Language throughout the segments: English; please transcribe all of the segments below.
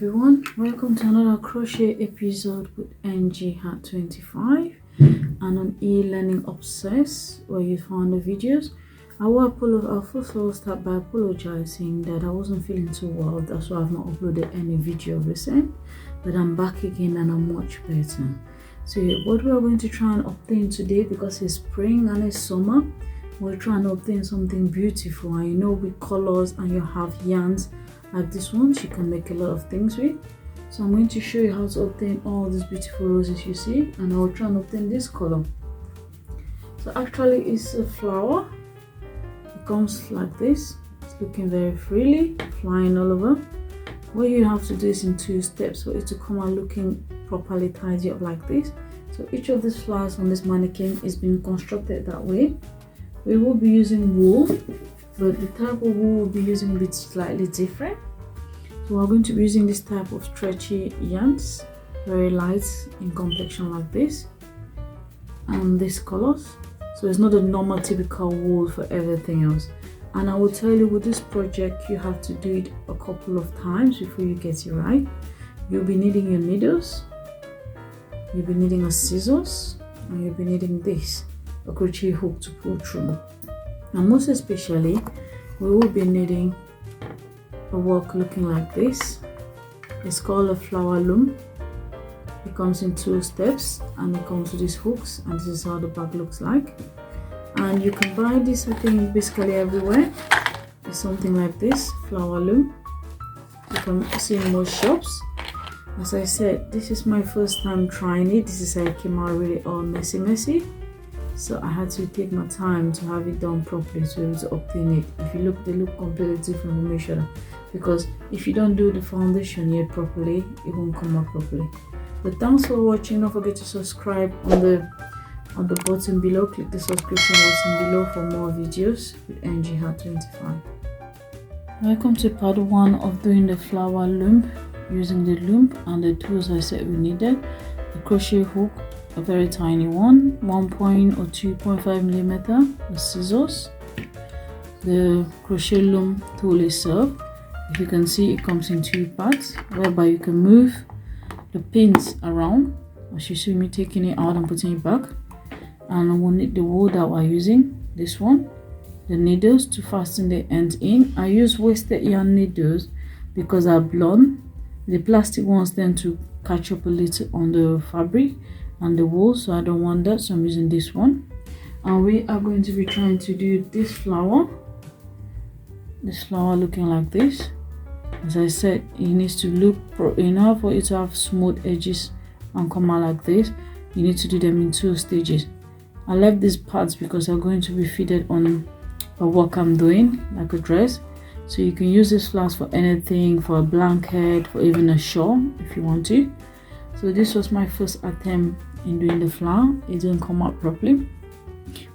everyone, welcome to another crochet episode with NG25 and on E-learningobsess, where you found the videos. I'll first of all start by apologizing that I wasn't feeling too well. That's why I've not uploaded any video recent, but I'm back again and I'm much better. So what we are going to try and obtain today, because it's spring and it's summer, we're trying to obtain something beautiful. I know with colors, and you have yarns like this one, you can make a lot of things with. So I'm going to show you how to obtain all these beautiful roses you see, and I'll try and obtain this color. So actually it's a flower. It comes like this. It's looking very freely, flying all over. What you have to do is in 2 steps for it to come out looking properly tidy up like this. So each of these flowers on this mannequin is being constructed that way. We will be using wool, but the type of wool we'll be using will be slightly different. So we're going to be using this type of stretchy yarns, very light in complexion like this, and these colors. So it's not a normal typical wool for everything else. And I will tell you, with this project you have to do it a couple of times before you get it right. You'll be needing your needles, you'll be needing a scissors, and you'll be needing this, a crochet hook to pull through. And most especially, we will be needing a work looking like this. It's called a flower loom. It comes in 2 steps, and it comes with these hooks, and this is how the bag looks like. And you can buy this, I think, basically everywhere. It's something like this, flower loom. You can see in most shops. As I said, this is my first time trying it. This is how it came out really all messy. So I had to take my time to have it done properly to be able to obtain it. If you look, they look completely different from each other, because if you don't do the foundation yet properly, it won't come out properly. But thanks for watching. Don't forget to subscribe on the button below. Click the subscription button below for more videos with NG25. Welcome to part 1 of doing the flower loom using the loom and the tools I said we needed. The crochet hook, a very tiny one, 1 or 2.5 millimeter, the scissors, the crochet loom tool itself. If you can see, it comes in 2 parts, whereby you can move the pins around as you see me taking it out and putting it back. And we'll need the wool that we're using, this one, the needles to fasten the ends in. I use wasted yarn needles because they're blunt. The plastic ones tend to catch up a little on the fabric and the wool, so I don't want that, so I'm using this one. And we are going to be trying to do this flower looking like this. As I said, it needs to look enough for it to have smooth edges and come out like this. You need to do them in 2 stages. I left these parts because they're going to be fitted on a work I'm doing, like a dress. So you can use these flowers for anything, for a blanket, for even a shawl if you want to. So this was my first attempt in doing the flower. It didn't come out properly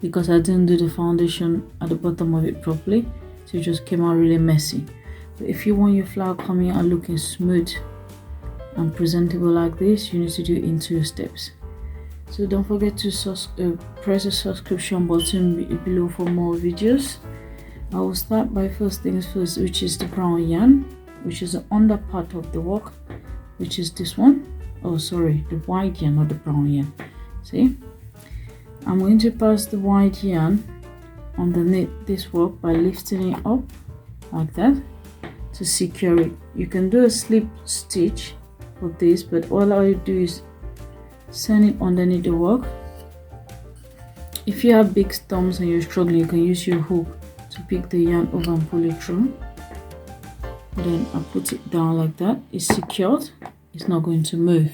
because I didn't do the foundation at the bottom of it properly, so it just came out really messy. But if you want your flower coming out looking smooth and presentable like this, you need to do it in 2 steps. So don't forget to press the subscription button below for more videos. I will start by first things first, which is the brown yarn, which is the under part of the work, which is this one. Oh sorry, the white yarn, not the brown yarn. See, I'm going to pass the white yarn underneath this work by lifting it up like that to secure it. You can do a slip stitch for this, but all I do is send it underneath the work. If you have big stumps and you're struggling, you can use your hook to pick the yarn over and pull it through. Then I put it down like that. It's secured, it's not going to move.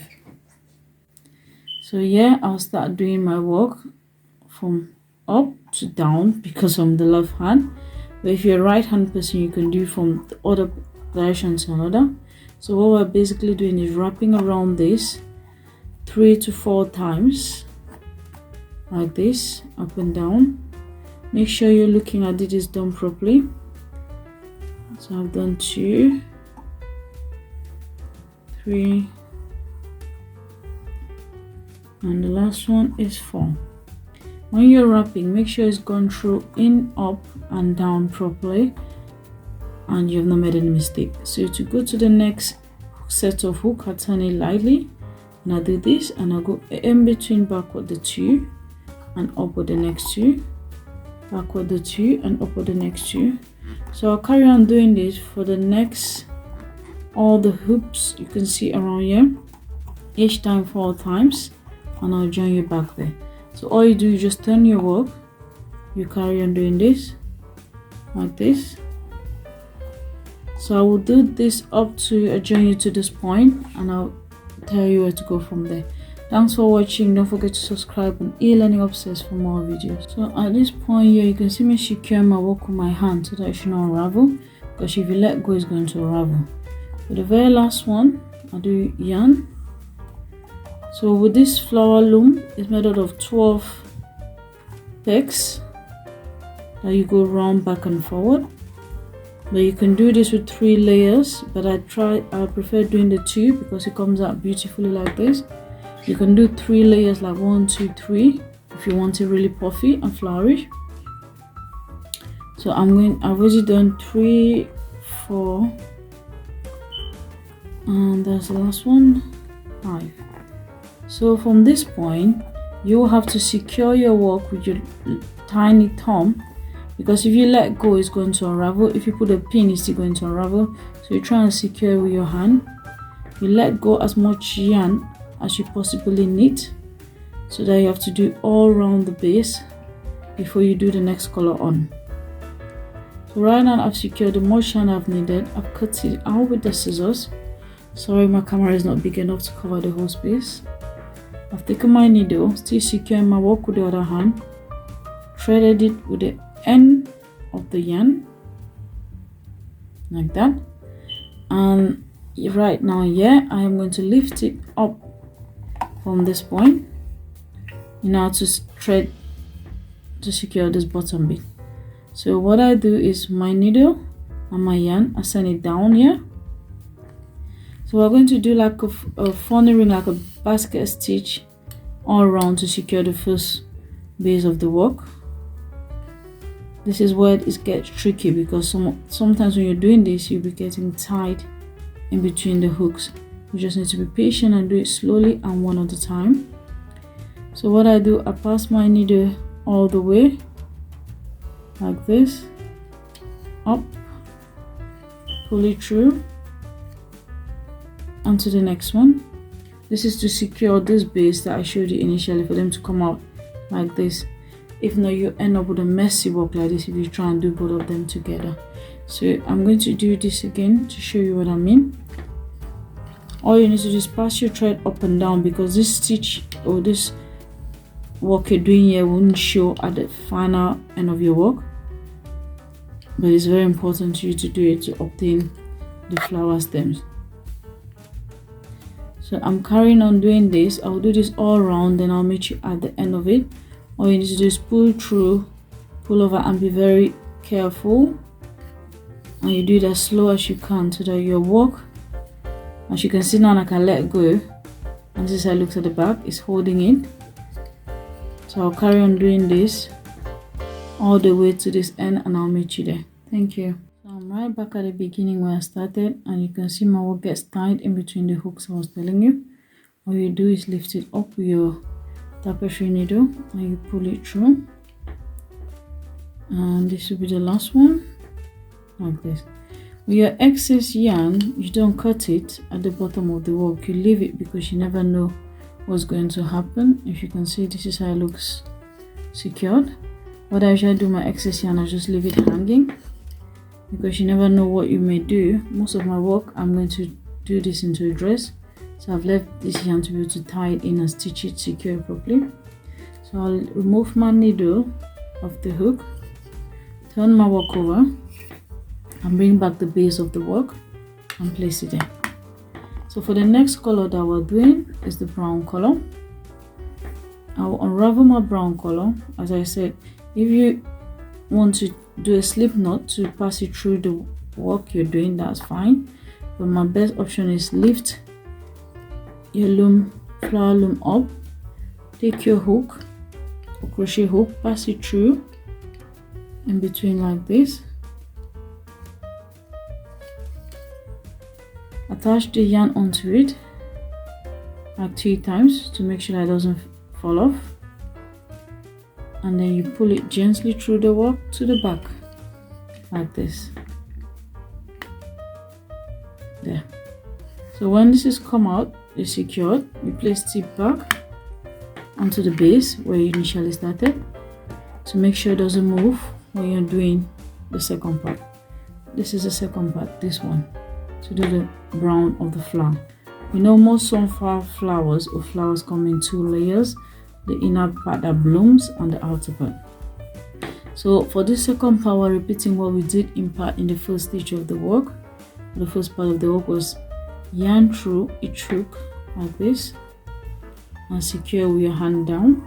So yeah, I'll start doing my work from up to down because I'm the left hand. But if you're a right hand person, you can do from the other direction to another. So what we're basically doing is wrapping around this 3 to 4 times like this, up and down. Make sure you're looking at it is done properly. So I've done 2, 3, and the last one is 4. When you're wrapping, make sure it's gone through in, up and down properly, and you've not made any mistake. So to go to the next set of hook, I turn it lightly, and I do this, and I go in between backward the 2 and upward the next 2, backward the 2 and upward the next 2. So I'll carry on doing this for the next all the hoops you can see around here, each time 4 times, and I'll join you back there. So all you do, you just turn your work, you carry on doing this like this. So I will do this up to join you to this point, and I'll tell you where to go from there. Thanks for watching. Don't forget to subscribe on E-learningobsess for more videos. So at this point here, you can see me secure my work with my hand so that it should not unravel, because if you let go, it's going to unravel. For the very last one, I do yarn. So with this flower loom, it's made out of 12 pegs that you go round, back and forward. But you can do this with 3 layers, but I prefer doing the 2 because it comes out beautifully like this. You can do 3 layers, like 1, 2, 3, if you want it really puffy and flowery. So I've already done 3, 4, and that's the last one, 5. So from this point, you will have to secure your work with your tiny thumb, because if you let go, it's going to unravel. If you put a pin, it's still going to unravel. So you try and secure it with your hand. You let go as much yarn as you possibly need, so that you have to do all around the base before you do the next color on. So right now I've secured the much yarn I've needed. I've cut it out with the scissors. Sorry, my camera is not big enough to cover the whole space. I've taken my needle, still securing my work with the other hand, threaded it with the end of the yarn like that, and right now here I am going to lift it up from this point. You know how to thread to secure this bottom bit. So what I do is my needle and my yarn, I send it down here. So we're going to do like a funny ring, like a basket stitch all around to secure the first base of the work. This is where it gets tricky, because sometimes when you're doing this, you'll be getting tied in between the hooks. You just need to be patient and do it slowly and one at a time. So what I do, I pass my needle all the way like this, up, pull it through, and to the next one. This is to secure this base that I showed you initially, for them to come out like this. If not, you end up with a messy work like this if you try and do both of them together. So I'm going to do this again to show you what I mean. All you need to do is pass your thread up and down, because this stitch or this work you're doing here won't show at the final end of your work, but it's very important to you to do it to obtain the flower stems. So I'm carrying on doing this. I'll do this all around, then I'll meet you at the end of it. All you need to do is pull through, pull over, and be very careful, and you do it as slow as you can so that your work, as you can see now, I can let go, and this is how it looks at the back, it's holding it. So I'll carry on doing this all the way to this end, and I'll meet you there. Thank you. So I'm right back at the beginning where I started, and you can see my work gets tied in between the hooks I was telling you. All you do is lift it up with your tapestry needle and you pull it through, and this will be the last one like this. With your excess yarn, you don't cut it at the bottom of the work, you leave it, because you never know what's going to happen. If you can see, this is how it looks secured. What I usually do, my excess yarn, I just leave it hanging, because you never know what you may do. Most of my work, I'm going to do this into a dress, so I've left this yarn to be able to tie it in and stitch it secure properly. So I'll remove my needle off the hook, turn my work over, and bring back the base of the work and place it there. So for the next color that we're doing is the brown color. I'll unravel my brown color. As I said, if you want to do a slip knot to pass it through the work you're doing, that's fine, but my best option is lift your flower loom up, take your hook or crochet hook, pass it through in between like this, Attach the yarn onto it like 3 times to make sure that it doesn't fall off, and then you pull it gently through the work to the back like this. There. So when this is come out, it's secured, you place it back onto the base where you initially started to make sure it doesn't move when you're doing the second part. This is the second part, this one, to do the brown of the flower. You know, most sunflower flowers or flowers come in 2 layers, the inner part that blooms and the outer part. So for this second part, we're repeating what we did in the first stage of the work. The first part of the work was yarn through each hook like this and secure with your hand down.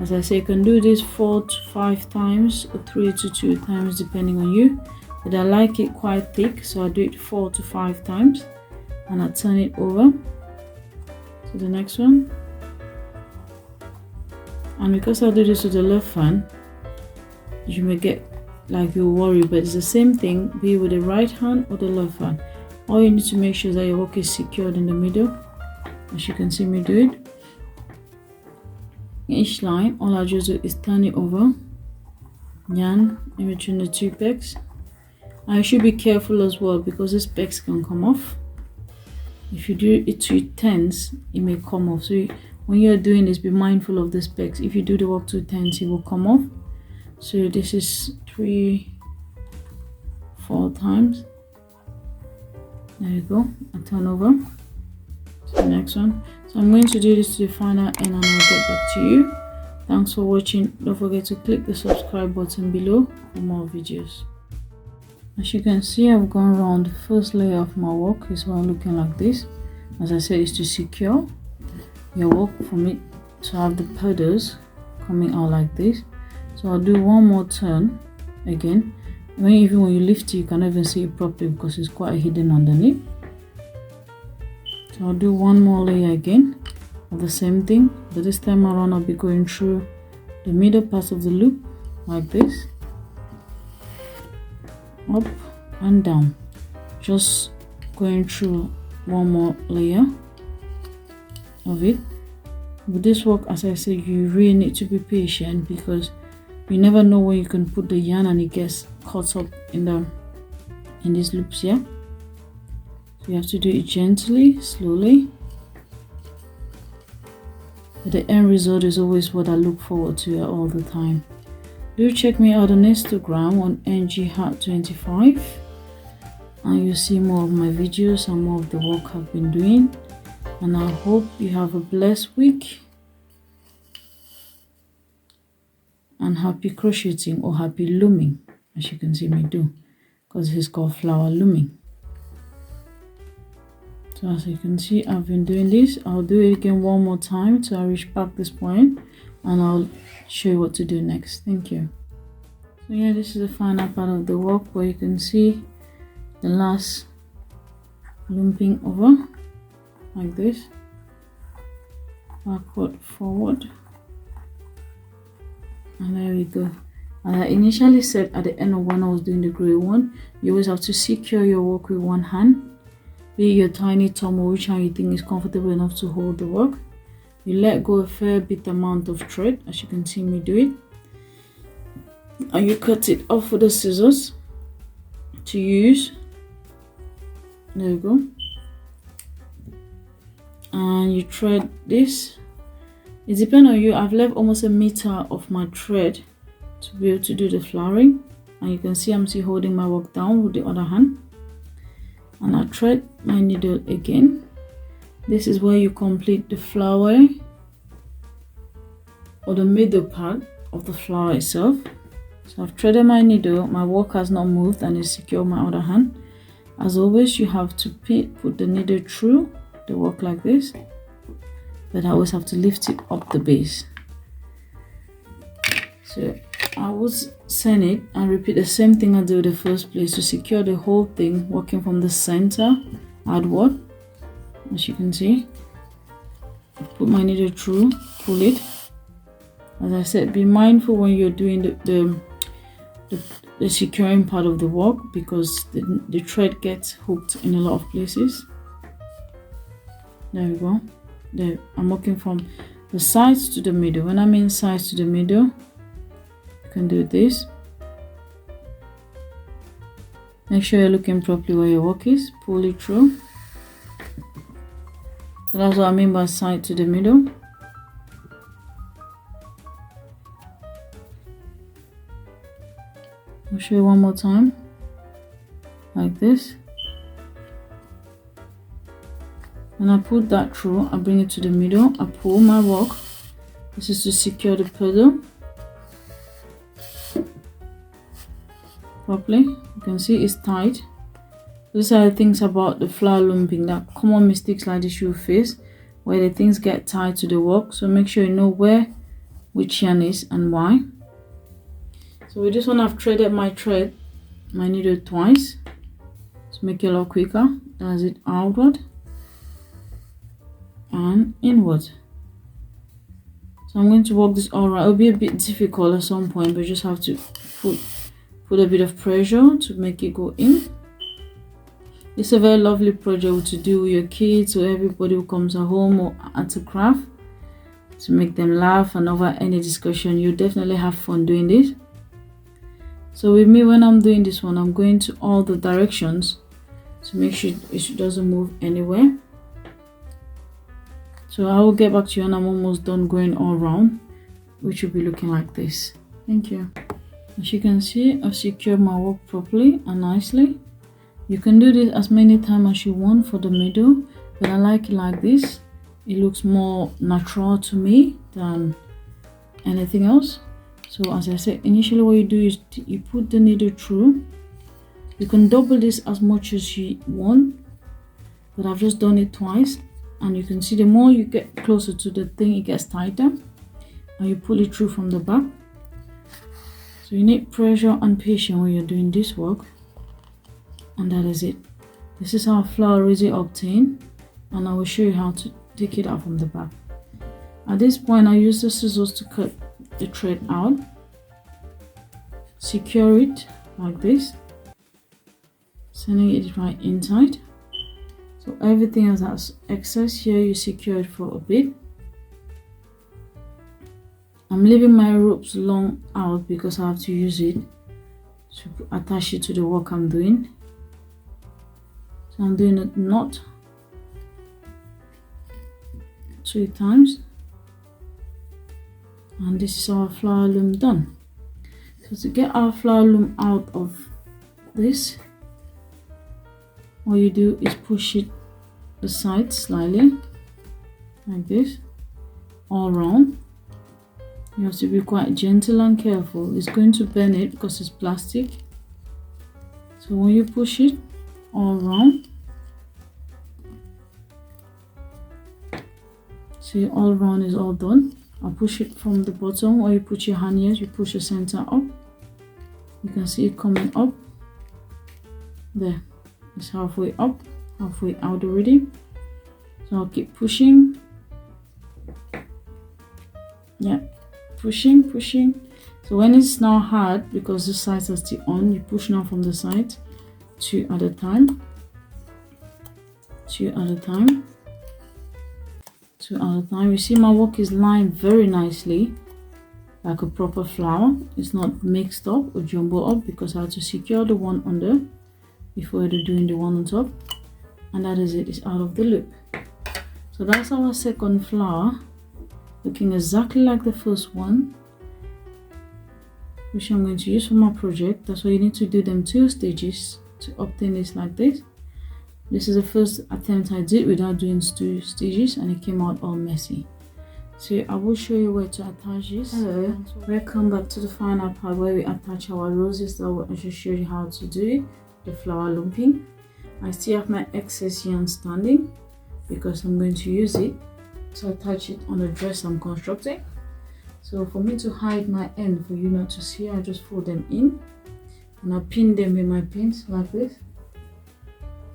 As I say, you can do this 4 to 5 times or 3 to 2 times depending on you, but I like it quite thick, so I do it 4 to 5 times and I turn it over to the next one. And because I do this with the left hand, you may get like you worry, but it's the same thing, be it with the right hand or the left hand. All you need to make sure that your work is secured in the middle, as you can see me do it. Each line, all I just do is turn it over, yarn in between the 2 pegs. I should be careful as well because these pegs can come off. If you do it too tense, it may come off. So when you're doing this, be mindful of these pegs. If you do the work too tense, it will come off. So this is 3, 4 times. There you go. I turn over to the next one. So I'm going to do this to the final end and I'll get back to you. Thanks for watching. Don't forget to click the subscribe button below for more videos. As you can see, I've gone around the first layer of my work. It's all looking like this. As I said, it's to secure your work for it to have the petals coming out like this. So I'll do one more turn again. Even when you lift it, you can't even see it properly because it's quite hidden underneath. So I'll do one more layer again of the same thing, but this time around I'll be going through the middle part of the loop like this, up and down, just going through one more layer of it. With this work, as I said, you really need to be patient because you never know where you can put the yarn and it gets caught up in these loops here. So you have to do it gently, slowly. But the end result is always what I look forward to all the time. Do check me out on Instagram on ngheart25 and you'll see more of my videos and more of the work I've been doing. And I hope you have a blessed week and happy crocheting or happy looming, as you can see me do, because it's called flower looming. So as you can see, I've been doing this. I'll do it again one more time till I reach back this point and I'll show you what to do next. Thank you. So yeah, this is the final part of the work where you can see the last looping over like this, backward, forward, and there we go. And I initially said at the end of when I was doing the grey one, you always have to secure your work with one hand, be it your tiny thumb or which hand you think is comfortable enough to hold the work. You let go a fair bit amount of thread, as you can see me do it, and you cut it off with the scissors to use. There you go. And you thread this. It depends on you. I've left almost 1 meter of my thread to be able to do the flowering, and you can see I'm still holding my work down with the other hand, and I thread my needle again. This is where you complete the flower or the middle part of the flower itself. So I've threaded my needle, my work has not moved and is secure my other hand. As always, you have to put the needle through the work like this, but I always have to lift it up the base. So I will send it and repeat the same thing I did the first place to secure the whole thing, working from the center outward. As you can see, I put my needle through, pull it. As I said, be mindful when you're doing the securing part of the work because the thread gets hooked in a lot of places. There we go. There, I'm working from the sides to the middle. When I mean sides to the middle, you can do this. Make sure you're looking properly where your work is. Pull it through. So that's what I mean by side to the middle. I'll show you one more time. Like this. When I put that through, I bring it to the middle. I pull my work. This is to secure the pedal properly. You can see it's tight. These are the things about the flower looming, that common mistakes like this you face, where the things get tied to the work. So make sure you know where which yarn is and why. So with this one, I've threaded my needle twice to make it a lot quicker. That's it, outward and inward. So I'm going to work this all right. It'll be a bit difficult at some point, but you just have to put a bit of pressure to make it go in. It's a very lovely project to do with your kids or everybody who comes at home or at a craft, to make them laugh and over any discussion. You definitely have fun doing this. So with me, when I'm doing this one, I'm going to all the directions to make sure it doesn't move anywhere. So I will get back to you when I'm almost done going all around, which will be looking like this. Thank you. As you can see, I've secured my work properly and nicely. You can do this as many times as you want for the middle, but I like it like this. It looks more natural to me than anything else. So as I said, initially what you do is you put the needle through. You can double this as much as you want, but I've just done it twice. And you can see the more you get closer to the thing, it gets tighter, and you pull it through from the back. So you need pressure and patience when you're doing this work, and that is it. This is how flower is obtained, and I will show you how to take it out from the back. At this point, I use the scissors to cut the thread out, secure it like this, sending it right inside. So everything else that's excess here, you secure it for a bit. I'm leaving my ropes long out because I have to use it to attach it to the work I'm doing. So I'm doing a knot 3 times, and this is our flower loom done. So to get our flower loom out of this, what you do is push it the side slightly like this all around. You have to be quite gentle and careful. It's going to bend it because it's plastic. So when you push it all around, see, all around is all done. I'll push it from the bottom, or you put your hand here, you push the center up. You can see it coming up. There, it's halfway up, halfway out already. So I'll keep pushing. Yeah, pushing. So when it's now hard, because the sides are still on, you push now from the side, 2 at a time, 2 at a time, 2 at a time. You see my work is lined very nicely, like a proper flower. It's not mixed up or jumbled up because I had to secure the one under before doing the one on top, and that is it. It's out of the loop. So that's our second flower, looking exactly like the first one, which I'm going to use for my project. That's why you need to do them 2 stages to obtain this like this. This is the first attempt I did without doing 2 stages, and it came out all messy. So I will show you where to attach this. Hello, welcome back to the final part where we attach our roses that I just showed you how to do it, the flower looping. I still have my excess yarn standing because I'm going to use it to attach it on the dress I'm constructing. So for me to hide my end for you not to see, I just fold them in and I pin them with my pins like this.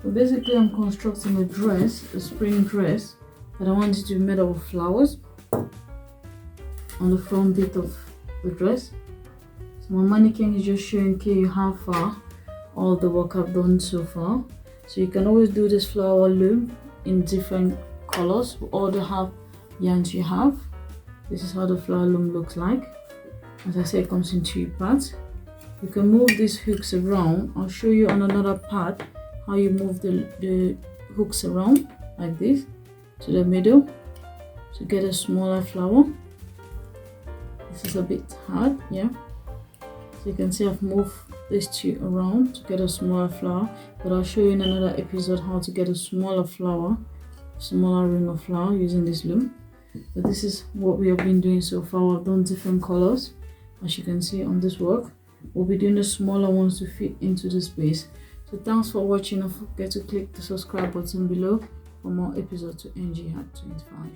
So basically I'm constructing a dress, a spring dress, that I want it to be made up of flowers on the front bit of the dress. So So my mannequin is just showing you how far all the work I've done so far. So you can always do this flower loom in different colors for all the half yarns you have. This is how the flower loom looks like. As I said, it comes in 2 parts. You can move these hooks around. I'll show you on another part how you move the hooks around like this to the middle to get a smaller flower. This is a bit hard, yeah. So you can see I've moved these 2 around to get a smaller flower, but I'll show you in another episode how to get a smaller flower, smaller ring of flower using this loom. But this is what we have been doing so far. I've done different colors, as you can see on this work. We'll be doing the smaller ones to fit into the space. So thanks for watching. Don't forget to click the subscribe button below for more episodes to NG Hat 25.